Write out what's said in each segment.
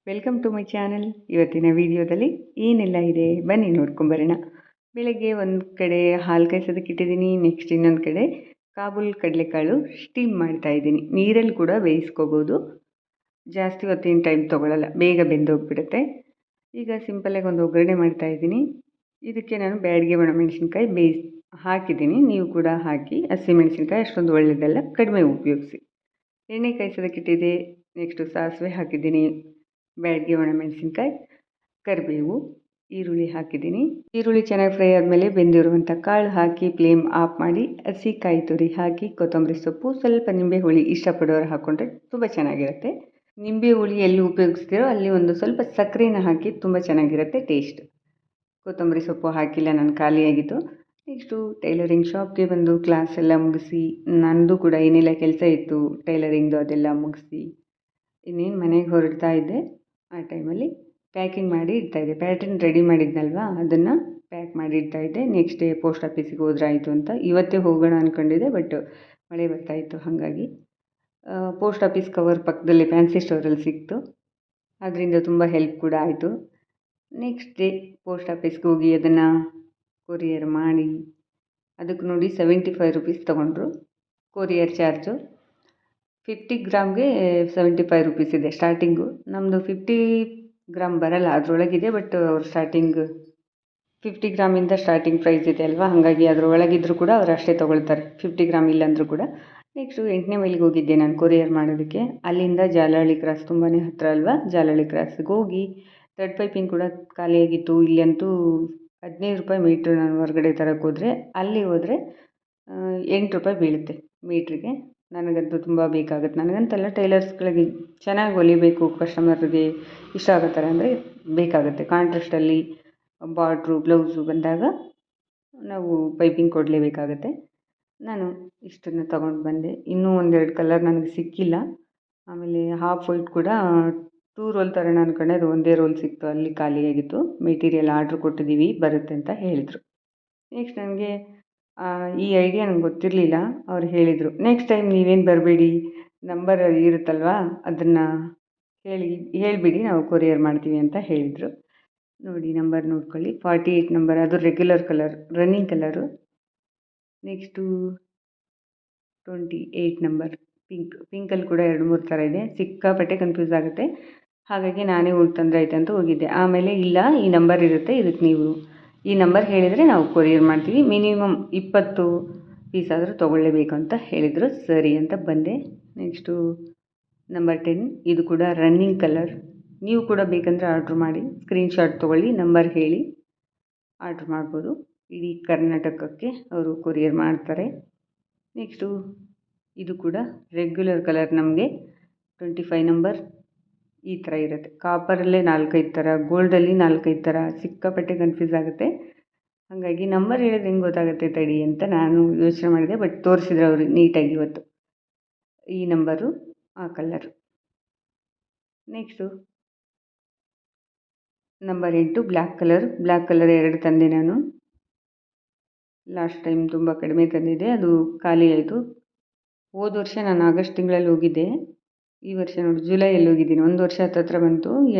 Welcome to my channel. ಇವತ್ತಿನ ವಿಡಿಯೋದಲ್ಲಿ ಏನೆಲ್ಲ ಇದೆ ಬನ್ನಿ ನೋಡ್ಕೊಂಬರೋಣ. ಬೆಳಗ್ಗೆ ಒಂದು ಕಡೆ ಹಾಲು ಕಾಯಿಸೋದಕ್ಕೆ ಇಟ್ಟಿದ್ದೀನಿ, ನೆಕ್ಸ್ಟ್ ಇನ್ನೊಂದು ಕಡೆ ಕಾಬೂಲ್ ಕಡಲೆಕಾಳು ಸ್ಟೀಮ್ ಮಾಡ್ತಾ ಇದ್ದೀನಿ. ನೀರಲ್ಲಿ ಕೂಡ ಬೇಯಿಸ್ಕೋಬೋದು, ಜಾಸ್ತಿ ಹೊತ್ತಿನ ಟೈಮ್ ತೊಗೊಳ್ಳಲ್ಲ, ಬೇಗ ಬೆಂದೋಗ್ಬಿಡುತ್ತೆ. ಈಗ ಸಿಂಪಲ್ಲಾಗಿ ಒಂದು ಒಗ್ಗರಣೆ ಮಾಡ್ತಾ ಇದ್ದೀನಿ. ಇದಕ್ಕೆ ನಾನು ಬ್ಯಾಡಿಗೆ ಒಣಮೆಣಸಿನ್ಕಾಯಿ ಹಾಕಿದ್ದೀನಿ. ನೀವು ಕೂಡ ಹಾಕಿ. ಹಸಿಮೆಣಸಿನ್ಕಾಯಿ ಅಷ್ಟೊಂದು ಒಳ್ಳೆಯದಲ್ಲ, ಕಡಿಮೆ ಉಪಯೋಗಿಸಿ. ಎಣ್ಣೆ ಕಾಯಿಸೋದಕ್ಕಿಟ್ಟಿದೆ. ನೆಕ್ಸ್ಟು ಸಾಸಿವೆ ಹಾಕಿದ್ದೀನಿ, ಬ್ಯಾಡಿಗೆ ಒಣಮೆಣಸಿನ್ಕಾಯಿ, ಕರಿಬೇವು, ಈರುಳ್ಳಿ ಹಾಕಿದ್ದೀನಿ. ಈರುಳ್ಳಿ ಚೆನ್ನಾಗಿ ಫ್ರೈ ಆದಮೇಲೆ ಬೆಂದಿರುವಂಥ ಕಾಳು ಹಾಕಿ ಫ್ಲೇಮ್ ಆಫ್ ಮಾಡಿ ಹಸಿ ಕಾಯಿ ತುರಿ ಹಾಕಿ ಕೊತ್ತಂಬರಿ ಸೊಪ್ಪು, ಸ್ವಲ್ಪ ನಿಂಬೆ ಹುಳಿ ಇಷ್ಟಪಡೋರು ಹಾಕ್ಕೊಂಡ್ರೆ ತುಂಬ ಚೆನ್ನಾಗಿರುತ್ತೆ. ನಿಂಬೆ ಹುಳಿ ಎಲ್ಲಿ ಉಪಯೋಗಿಸ್ತೀರೋ ಅಲ್ಲಿ ಒಂದು ಸ್ವಲ್ಪ ಸಕ್ಕರೆನ ಹಾಕಿ ತುಂಬ ಚೆನ್ನಾಗಿರುತ್ತೆ ಟೇಸ್ಟ್. ಕೊತ್ತಂಬರಿ ಸೊಪ್ಪು ಹಾಕಿಲ್ಲ, ನಾನು ಖಾಲಿಯಾಗಿತ್ತು. ನೆಕ್ಸ್ಟು ಟೈಲರಿಂಗ್ ಶಾಪ್ಗೆ ಬಂದು ಕ್ಲಾಸ್ ಎಲ್ಲ ಮುಗಿಸಿ, ನನ್ನದು ಕೂಡ ಏನೆಲ್ಲ ಕೆಲಸ ಇತ್ತು ಟೈಲರಿಂಗ್ದು ಅದೆಲ್ಲ ಮುಗಿಸಿ ಇನ್ನೇನು ಮನೆಗೆ ಹೊರಡ್ತಾ ಇದ್ದೆ. ಆ ಟೈಮಲ್ಲಿ ಪ್ಯಾಕಿಂಗ್ ಮಾಡಿ ಇಡ್ತಾಯಿದ್ದೆ. ಪ್ಯಾಟರ್ನ್ ರೆಡಿ ಮಾಡಿದ್ನಲ್ವ, ಅದನ್ನು ಪ್ಯಾಕ್ ಮಾಡಿ ಇಡ್ತಾಯಿದ್ದೆ. ನೆಕ್ಸ್ಟ್ ಡೇ ಪೋಸ್ಟ್ ಆಫೀಸಿಗೆ ಹೋದ್ರಾಯಿತು ಅಂತ ಇವತ್ತೇ ಹೋಗೋಣ ಅಂದ್ಕೊಂಡಿದ್ದೆ, ಬಟ್ ಮಳೆ ಬರ್ತಾಯಿತ್ತು. ಹಾಗಾಗಿ ಪೋಸ್ಟ್ ಆಫೀಸ್ ಕವರ್ ಪಕ್ಕದಲ್ಲಿ ಫ್ಯಾನ್ಸಿ ಸ್ಟೋರಲ್ಲಿ ಸಿಕ್ತು, ಅದರಿಂದ ತುಂಬ ಹೆಲ್ಪ್ ಕೂಡ ಆಯಿತು. ನೆಕ್ಸ್ಟ್ ಡೇ ಪೋಸ್ಟ್ ಆಫೀಸ್ಗೆ ಹೋಗಿ ಅದನ್ನು ಕೊರಿಯರ್ ಮಾಡಿ, ಅದಕ್ಕೆ ನೋಡಿ 75 ರುಪೀಸ್ ತೊಗೊಂಡ್ರು ಕೊರಿಯರ್ ಚಾರ್ಜು. 50 ಗ್ರಾಮ್ಗೆ 75 ರುಪೀಸ್ ಇದೆ ಸ್ಟಾರ್ಟಿಂಗು. ನಮ್ಮದು 50 ಗ್ರಾಮ್ ಬರಲ್ಲ, ಅದರೊಳಗಿದೆ. ಬಟ್ ಅವ್ರು ಸ್ಟಾರ್ಟಿಂಗ್ 50 ಗ್ರಾಮಿಂದ ಸ್ಟಾರ್ಟಿಂಗ್ ಪ್ರೈಸ್ ಇದೆ ಅಲ್ವಾ, ಹಾಗಾಗಿ ಅದರೊಳಗಿದ್ರೂ ಕೂಡ ಅವ್ರು ಅಷ್ಟೇ ತೊಗೊಳ್ತಾರೆ, 50 ಗ್ರಾಮ್ ಇಲ್ಲಾಂದರೂ ಕೂಡ. ನೆಕ್ಸ್ಟು 8ನೇ ಮೈಲಿಗೆ ಹೋಗಿದ್ದೆ ನಾನು ಕೊರಿಯರ್ ಮಾಡೋದಕ್ಕೆ. ಅಲ್ಲಿಂದ ಜಾಲಹಳ್ಳಿ ಕ್ರಾಸ್ ತುಂಬಾ ಹತ್ತಿರ ಅಲ್ವಾ, ಜಾಲಹಳ್ಳಿ ಕ್ರಾಸ್ಗೆ ಹೋಗಿ ಥರ್ಡ್ ಪೈಪಿಂಗ್ ಕೂಡ ಖಾಲಿಯಾಗಿತ್ತು. ಇಲ್ಲಂತೂ 15 ರೂಪಾಯಿ ಮೀಟ್ರ್. ನಾನು ಹೊರಗಡೆ ತರೋಕ್ಕೆ ಹೋದರೆ, ಅಲ್ಲಿ ಹೋದರೆ 8 ರೂಪಾಯಿ ಬೀಳುತ್ತೆ ಮೀಟ್ರಿಗೆ. ನನಗಂತೂ ತುಂಬ ಬೇಕಾಗುತ್ತೆ. ನನಗಂತಲ್ಲ, ಟೈಲರ್ಸ್ಗಳಿಗೆ ಚೆನ್ನಾಗಿ ಹೊಲಿಬೇಕು, ಕಸ್ಟಮರ್ಗೆ ಇಷ್ಟ ಆಗೋ ಥರ ಅಂದರೆ ಬೇಕಾಗುತ್ತೆ. ಕಾಂಟ್ರಾಸ್ಟಲ್ಲಿ ಬಾರ್ಡ್ರು ಬ್ಲೌಸು ಬಂದಾಗ ನಾವು ಪೈಪಿಂಗ್ ಕೊಡಲೇಬೇಕಾಗತ್ತೆ. ನಾನು ಇಷ್ಟನ್ನು ತೊಗೊಂಡು ಬಂದೆ. ಇನ್ನೂ ಒಂದೆರಡು ಕಲರ್ ನನಗೆ ಸಿಕ್ಕಿಲ್ಲ. ಆಮೇಲೆ ಹಾಫ್ ವೈಟ್ ಕೂಡ 2 ರೋಲ್ ತರೋಣ ಅಂದ್ಕೊಂಡೆ, ಅದು ಒಂದೇ ರೋಲ್ ಸಿಕ್ತು, ಅಲ್ಲಿ ಖಾಲಿಯಾಗಿತ್ತು. ಮೆಟೀರಿಯಲ್ ಆರ್ಡ್ರ್ ಕೊಟ್ಟಿದ್ದೀವಿ, ಬರುತ್ತೆ ಅಂತ ಹೇಳಿದರು. ನೆಕ್ಸ್ಟ್ ನನಗೆ ಈ ಐಡಿಯಾ ನಂಗೆ ಗೊತ್ತಿರಲಿಲ್ಲ. ಅವ್ರು ಹೇಳಿದರು, ನೆಕ್ಸ್ಟ್ ಟೈಮ್ ನೀವೇನು ಬರಬೇಡಿ, ನಂಬರ್ ಇರುತ್ತಲ್ವ ಅದನ್ನು ಹೇಳಿಬಿಡಿ, ನಾವು ಕೊರಿಯರ್ ಮಾಡ್ತೀವಿ ಅಂತ ಹೇಳಿದರು. ನೋಡಿ, ನಂಬರ್ ನೋಡ್ಕೊಳ್ಳಿ, 48 ನಂಬರ್, ಅದು regular colour, running colour. Next 28 number ಪಿಂಕಲ್ಲಿ ಕೂಡ 2-3 ಥರ ಇದೆ. ಸಿಕ್ಕಾಪಟ್ಟೆ ಕನ್ಫ್ಯೂಸ್ ಆಗುತ್ತೆ. ಹಾಗಾಗಿ ನಾನೇ ಹೋಗಿ ತಂದರೆ ಆಯ್ತು ಅಂತ ಹೋಗಿದ್ದೆ. ಆಮೇಲೆ ಇಲ್ಲ, ಈ ನಂಬರ್ ಇರುತ್ತೆ, ಇದಕ್ಕೆ ನೀವು ಈ ನಂಬರ್ ಹೇಳಿದರೆ ನಾವು ಕೊರಿಯರ್ ಮಾಡ್ತೀವಿ, ಮಿನಿಮಮ್ 20 ಪೀಸ್ ಆದರೂ ತೊಗೊಳ್ಳೇಬೇಕು ಅಂತ ಹೇಳಿದರು. ಸರಿ ಅಂತ ಬಂದೆ. ನೆಕ್ಸ್ಟು ನಂಬರ್ 10, ಇದು ಕೂಡ ರನ್ನಿಂಗ್ ಕಲರ್. ನೀವು ಕೂಡ ಬೇಕಂದರೆ ಆರ್ಡ್ರ್ ಮಾಡಿ, ಸ್ಕ್ರೀನ್ಶಾಟ್ ತೊಗೊಳ್ಳಿ, ನಂಬರ್ ಹೇಳಿ ಆರ್ಡ್ರ್ ಮಾಡ್ಬೋದು. ಇಡೀ ಕರ್ನಾಟಕಕ್ಕೆ ಅವರು ಕೊರಿಯರ್ ಮಾಡ್ತಾರೆ. ನೆಕ್ಸ್ಟು ಇದು ಕೂಡ ರೆಗ್ಯುಲರ್ ಕಲರ್, ನಮಗೆ 25 ನಂಬರ್ ಈ ಥರ ಇರುತ್ತೆ. ಕಾಪರಲ್ಲೇ 4-5 ಥರ, ಗೋಲ್ಡಲ್ಲಿ 4-5 ಥರ, ಸಿಕ್ಕಾಪಟ್ಟೆ ಕನ್ಫ್ಯೂಸ್ ಆಗುತ್ತೆ. ಹಾಗಾಗಿ ನಂಬರ್ ಹೇಳಿದ್ರೆ ಹೆಂಗೆ ಗೊತ್ತಾಗುತ್ತೆ ತಡಿ ಅಂತ ನಾನು ಯೋಚನೆ ಮಾಡಿದೆ. ಬಟ್ ತೋರಿಸಿದ್ರು ಅವರು ನೀಟಾಗಿ ಇವತ್ತು, ಈ ನಂಬರು, ಆ colour. Next number 8 black colour 2 ತಂದೆ ನಾನು. ಲಾಸ್ಟ್ ಟೈಮ್ ತುಂಬ ಕಡಿಮೆ ತಂದಿದ್ದೆ, ಅದು ಖಾಲಿ ಆಯಿತು. ಹೋದ ವರ್ಷ ನಾನು ಆಗಸ್ಟ್ ತಿಂಗಳಲ್ಲಿ ಹೋಗಿದ್ದೆ, ಈ ವರ್ಷ ನೋಡಿ ಜುಲೈಯಲ್ಲಿ ಹೋಗಿದ್ದೀನಿ. 1 ವರ್ಷ ಹತ್ತಿರ ಬಂತು.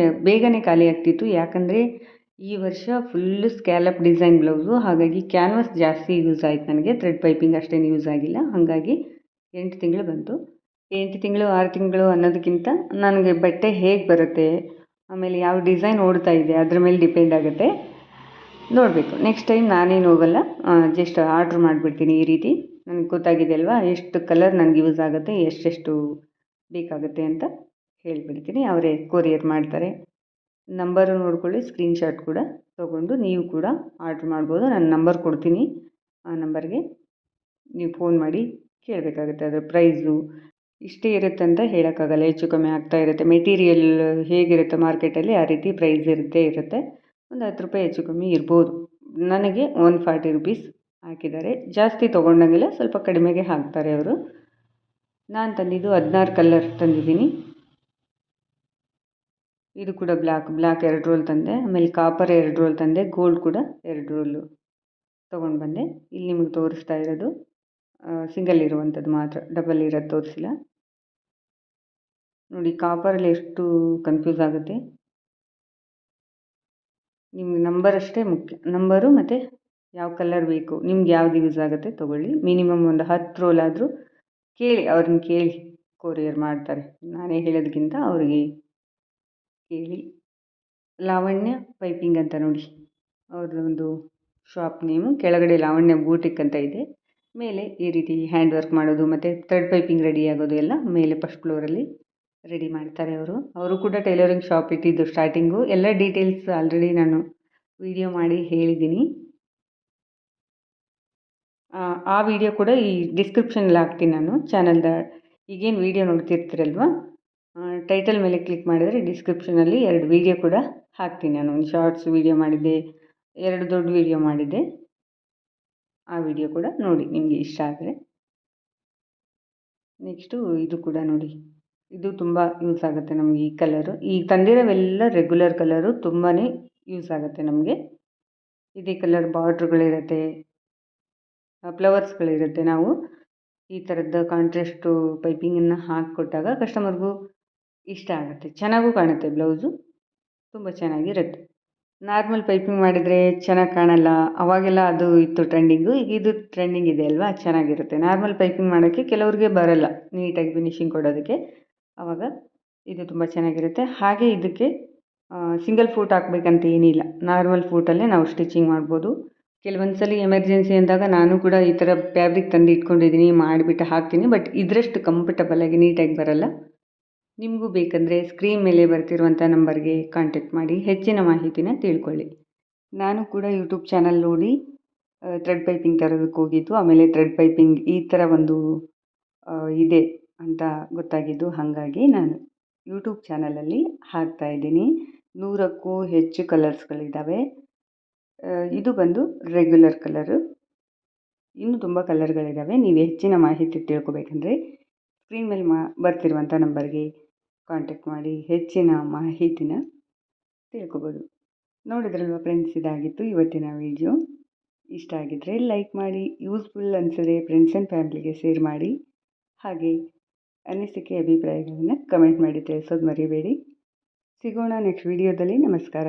ಬೇಗನೆ ಖಾಲಿ ಆಗ್ತಿತ್ತು, ಯಾಕಂದರೆ ಈ ವರ್ಷ ಫುಲ್ಲು ಸ್ಕ್ಯಾಲಪ್ ಡಿಸೈನ್ ಬ್ಲೌಸು, ಹಾಗಾಗಿ ಕ್ಯಾನ್ವಾಸ್ ಜಾಸ್ತಿ ಯೂಸ್ ಆಯಿತು ನನಗೆ. ಥ್ರೆಡ್ ಪೈಪಿಂಗ್ ಅಷ್ಟೇನು ಯೂಸ್ ಆಗಿಲ್ಲ. ಹಾಗಾಗಿ 8 ತಿಂಗಳು ಬಂತು. 8 ತಿಂಗಳು 6 ತಿಂಗಳು ಅನ್ನೋದಕ್ಕಿಂತ ನನಗೆ ಬಟ್ಟೆ ಹೇಗೆ ಬರುತ್ತೆ, ಆಮೇಲೆ ಯಾವ ಡಿಸೈನ್ ಓಡ್ತಾ ಇದೆ, ಅದ್ರ ಮೇಲೆ ಡಿಪೆಂಡ್ ಆಗುತ್ತೆ. ನೋಡಬೇಕು, ನೆಕ್ಸ್ಟ್ ಟೈಮ್ ನಾನೇನು ಹೋಗಲ್ಲ, ಜಸ್ಟ್ ಆರ್ಡ್ರ್ ಮಾಡಿಬಿಡ್ತೀನಿ. ಈ ರೀತಿ ನನಗೆ ಗೊತ್ತಾಗಿದೆ ಅಲ್ವಾ, ಎಷ್ಟು ಕಲರ್ ನನಗೆ ಯೂಸ್ ಆಗುತ್ತೆ, ಎಷ್ಟೆಷ್ಟು ಬೇಕಾಗುತ್ತೆ ಅಂತ ಹೇಳಿಬಿಡ್ತೀನಿ, ಅವರೇ ಕೊರಿಯರ್ ಮಾಡ್ತಾರೆ. ನಂಬರು ನೋಡ್ಕೊಳ್ಳಿ, ಸ್ಕ್ರೀನ್ಶಾಟ್ ಕೂಡ ತೊಗೊಂಡು ನೀವು ಕೂಡ ಆರ್ಡ್ರ್ ಮಾಡ್ಬೋದು. ನಾನು ನಂಬರ್ ಕೊಡ್ತೀನಿ, ಆ ನಂಬರ್ಗೆ ನೀವು ಫೋನ್ ಮಾಡಿ ಕೇಳಬೇಕಾಗುತ್ತೆ. ಅದರ ಪ್ರೈಸು ಇಷ್ಟೇ ಇರುತ್ತೆ ಅಂತ ಹೇಳೋಕ್ಕಾಗಲ್ಲ, ಹೆಚ್ಚು ಕಮ್ಮಿ ಆಗ್ತಾ ಇರುತ್ತೆ. ಮೆಟೀರಿಯಲ್ ಹೇಗಿರುತ್ತೆ ಮಾರ್ಕೆಟಲ್ಲಿ, ಆ ರೀತಿ ಪ್ರೈಸ್ ಇರುತ್ತೆ. ಒಂದು 10 ರೂಪಾಯಿ ಹೆಚ್ಚು ಕಮ್ಮಿ ಇರ್ಬೋದು. ನನಗೆ 140 ರುಪೀಸ್ ಹಾಕಿದ್ದಾರೆ. ಜಾಸ್ತಿ ತೊಗೊಂಡಂಗೆಲ್ಲ ಸ್ವಲ್ಪ ಕಡಿಮೆಗೆ ಹಾಕ್ತಾರೆ ಅವರು. ನಾನು ತಂದಿದ್ದು 16 ಕಲರ್ ತಂದಿದ್ದೀನಿ. ಇದು ಕೂಡ ಬ್ಲ್ಯಾಕ್ 2 ರೋಲ್ ತಂದೆ. ಆಮೇಲೆ ಕಾಪರ್ 2 ರೋಲ್ ತಂದೆ. ಗೋಲ್ಡ್ ಕೂಡ 2 ರೋಲು ತೊಗೊಂಡು ಬಂದೆ. ಇಲ್ಲಿ ನಿಮಗೆ ತೋರಿಸ್ತಾ ಇರೋದು ಸಿಂಗಲ್ ಇರುವಂಥದ್ದು ಮಾತ್ರ, ಡಬಲ್ ಇರೋದು ತೋರಿಸಿಲ್ಲ. ನೋಡಿ ಕಾಪರಲ್ಲಿ ಎಷ್ಟು ಕನ್ಫ್ಯೂಸ್ ಆಗುತ್ತೆ. ನಿಮ್ಗೆ ನಂಬರ್ ಅಷ್ಟೇ ಮುಖ್ಯ, ನಂಬರು ಮತ್ತು ಯಾವ ಕಲರ್ ಬೇಕು, ನಿಮ್ಗೆ ಯಾವ್ದು ಯೂಸ್ ಆಗುತ್ತೆ ತೊಗೊಳ್ಳಿ. ಮಿನಿಮಮ್ ಒಂದು 10 ರೋಲ್ ಆದರೂ ಕೇಳಿ, ಅವ್ರನ್ನ ಕೇಳಿ, ಕೊರಿಯರ್ ಮಾಡ್ತಾರೆ. ನಾನೇ ಹೇಳೋದಕ್ಕಿಂತ ಅವ್ರಿಗೆ ಕೇಳಿ. ಲಾವಣ್ಯ ಪೈಪಿಂಗ್ ಅಂತ ನೋಡಿ ಅವ್ರದ್ದು ಒಂದು ಶಾಪ್ ನೇಮು. ಕೆಳಗಡೆ ಲಾವಣ್ಯ ಬೂಟಿಕ್ ಅಂತ ಇದೆ. ಮೇಲೆ ಈ ರೀತಿ ಹ್ಯಾಂಡ್ ವರ್ಕ್ ಮಾಡೋದು ಮತ್ತು ಥ್ರೆಡ್ ಪೈಪಿಂಗ್ ರೆಡಿ ಆಗೋದು ಎಲ್ಲ ಮೇಲೆ ಫಸ್ಟ್ ಫ್ಲೋರಲ್ಲಿ ರೆಡಿ ಮಾಡ್ತಾರೆ ಅವರು ಕೂಡ ಟೈಲರಿಂಗ್ ಶಾಪ್ ಇಟ್ಟಿದ್ದು ಸ್ಟಾರ್ಟಿಂಗು. ಎಲ್ಲ ಡೀಟೇಲ್ಸ್ ಆಲ್ರೆಡಿ ನಾನು ವಿಡಿಯೋ ಮಾಡಿ ಹೇಳಿದ್ದೀನಿ. ಆ ವಿಡಿಯೋ ಕೂಡ ಈ ಡಿಸ್ಕ್ರಿಪ್ಷನಲ್ಲಿ ಹಾಕ್ತೀನಿ ನಾನು ಚಾನಲ್ದ. ಈಗೇನು ವಿಡಿಯೋ ನೋಡ್ತಿರ್ತೀರಲ್ವ, ಟೈಟಲ್ ಮೇಲೆ ಕ್ಲಿಕ್ ಮಾಡಿದರೆ ಡಿಸ್ಕ್ರಿಪ್ಷನಲ್ಲಿ 2 ವಿಡಿಯೋ ಕೂಡ ಹಾಕ್ತೀನಿ ನಾನು. ಒಂದು ಶಾರ್ಟ್ಸ್ ವಿಡಿಯೋ ಮಾಡಿದ್ದೆ, 2 ದೊಡ್ಡ ವಿಡಿಯೋ ಮಾಡಿದ್ದೆ. ಆ ವಿಡಿಯೋ ಕೂಡ ನೋಡಿ ನಿಮಗೆ ಇಷ್ಟ ಆದರೆ. ನೆಕ್ಸ್ಟು ಇದು ಕೂಡ ನೋಡಿ, ಇದು ತುಂಬ ಯೂಸ್ ಆಗುತ್ತೆ ನಮಗೆ. ಈ ಕಲರು ಈಗ ತಂದಿರೋವೆಲ್ಲ ರೆಗ್ಯುಲರ್ ಕಲರು, ತುಂಬಾ ಯೂಸ್ ಆಗುತ್ತೆ ನಮಗೆ. ಇದೇ ಕಲರ್ ಬಾರ್ಡ್ರ್ಗಳಿರುತ್ತೆ, ಫ್ಲವರ್ಸ್ಗಳಿರುತ್ತೆ. ನಾವು ಈ ಥರದ್ದು ಕಾಂಟ್ರಾಸ್ಟು ಪೈಪಿಂಗನ್ನು ಹಾಕಿಕೊಟ್ಟಾಗ ಕಸ್ಟಮರ್ಗೂ ಇಷ್ಟ ಆಗುತ್ತೆ, ಚೆನ್ನಾಗೂ ಕಾಣುತ್ತೆ. ಬ್ಲೌಸು ತುಂಬ ಚೆನ್ನಾಗಿರುತ್ತೆ. ನಾರ್ಮಲ್ ಪೈಪಿಂಗ್ ಮಾಡಿದರೆ ಚೆನ್ನಾಗಿ ಕಾಣಲ್ಲ, ಅವಾಗೆಲ್ಲ ಅದು ಇತ್ತು ಟ್ರೆಂಡಿಂಗು. ಈಗ ಇದು ಟ್ರೆಂಡಿಂಗ್ ಇದೆ ಅಲ್ವಾ, ಚೆನ್ನಾಗಿರುತ್ತೆ. ನಾರ್ಮಲ್ ಪೈಪಿಂಗ್ ಮಾಡೋಕ್ಕೆ ಕೆಲವ್ರಿಗೆ ಬರಲ್ಲ ನೀಟಾಗಿ ಫಿನಿಶಿಂಗ್ ಕೊಡೋದಕ್ಕೆ, ಆವಾಗ ಇದು ತುಂಬ ಚೆನ್ನಾಗಿರುತ್ತೆ. ಹಾಗೆ ಇದಕ್ಕೆ ಸಿಂಗಲ್ ಫೂಟ್ ಹಾಕಬೇಕಂತ ಏನಿಲ್ಲ, ನಾರ್ಮಲ್ ಫೂಟಲ್ಲೇ ನಾವು ಸ್ಟಿಚಿಂಗ್ ಮಾಡ್ಬೋದು. ಕೆಲವೊಂದು ಸಲ ಎಮರ್ಜೆನ್ಸಿ ಅಂದಾಗ ನಾನು ಕೂಡ ಈ ಥರ ಫ್ಯಾಬ್ರಿಕ್ ತಂದು ಇಟ್ಕೊಂಡಿದ್ದೀನಿ, ಮಾಡಿಬಿಟ್ಟು ಹಾಕ್ತೀನಿ. ಬಟ್ ಇದರಷ್ಟು ಕಂಫರ್ಟಬಲಾಗಿ ನೀಟಾಗಿ ಬರಲ್ಲ. ನಿಮಗೂ ಬೇಕಂದರೆ ಸ್ಕ್ರೀನ್ ಮೇಲೆ ಬರ್ತಿರುವಂಥ ನಂಬರ್ಗೆ ಕಾಂಟ್ಯಾಕ್ಟ್ ಮಾಡಿ ಹೆಚ್ಚಿನ ಮಾಹಿತಿನ ತಿಳ್ಕೊಳ್ಳಿ. ನಾನು ಕೂಡ ಯೂಟ್ಯೂಬ್ ಚಾನಲ್ ನೋಡಿ ಥ್ರೆಡ್ ಪೈಪಿಂಗ್ ತರೋದಕ್ಕೆ ಹೋಗಿದ್ದು. ಆಮೇಲೆ ಥ್ರೆಡ್ ಪೈಪಿಂಗ್ ಈ ಥರ ಒಂದು ಇದೆ ಅಂತ ಗೊತ್ತಾಗಿದ್ದು. ಹಾಗಾಗಿ ನಾನು ಯೂಟ್ಯೂಬ್ ಚಾನಲಲ್ಲಿ ಹಾಕ್ತಾಯಿದ್ದೀನಿ. 100ಕ್ಕೂ ಹೆಚ್ಚು ಕಲರ್ಸ್ಗಳಿದ್ದಾವೆ. ಇದು ಬಂದು ರೆಗ್ಯುಲರ್ ಕಲರು. ಇನ್ನೂ ತುಂಬ ಕಲರ್ಗಳಿದ್ದಾವೆ. ನೀವು ಹೆಚ್ಚಿನ ಮಾಹಿತಿ ತಿಳ್ಕೊಬೇಕಂದ್ರೆ ಸ್ಕ್ರೀನ್ ಮೇಲೆ ಬರ್ತಿರುವಂಥ ನಂಬರ್ಗೆ ಕಾಂಟ್ಯಾಕ್ಟ್ ಮಾಡಿ ಹೆಚ್ಚಿನ ಮಾಹಿತಿನ ತಿಳ್ಕೊಬೋದು. ನೋಡಿದ್ರಲ್ವ ಫ್ರೆಂಡ್ಸ್, ಇದಾಗಿತ್ತು ಇವತ್ತಿನ ವಿಡಿಯೋ. ಇಷ್ಟ ಆಗಿದ್ದರೆ ಲೈಕ್ ಮಾಡಿ, ಯೂಸ್ಫುಲ್ ಅನಿಸಿದ್ರೆ ಫ್ರೆಂಡ್ಸ್ ಆ್ಯಂಡ್ ಫ್ಯಾಮಿಲಿಗೆ ಶೇರ್ ಮಾಡಿ. ಹಾಗೆ ಅನಿಸಿಕೆ ಅಭಿಪ್ರಾಯಗಳನ್ನು ಕಮೆಂಟ್ ಮಾಡಿ ತಿಳಿಸೋದು ಮರಿಬೇಡಿ. ಸಿಗೋಣ ನೆಕ್ಸ್ಟ್ ವಿಡಿಯೋದಲ್ಲಿ. ನಮಸ್ಕಾರ.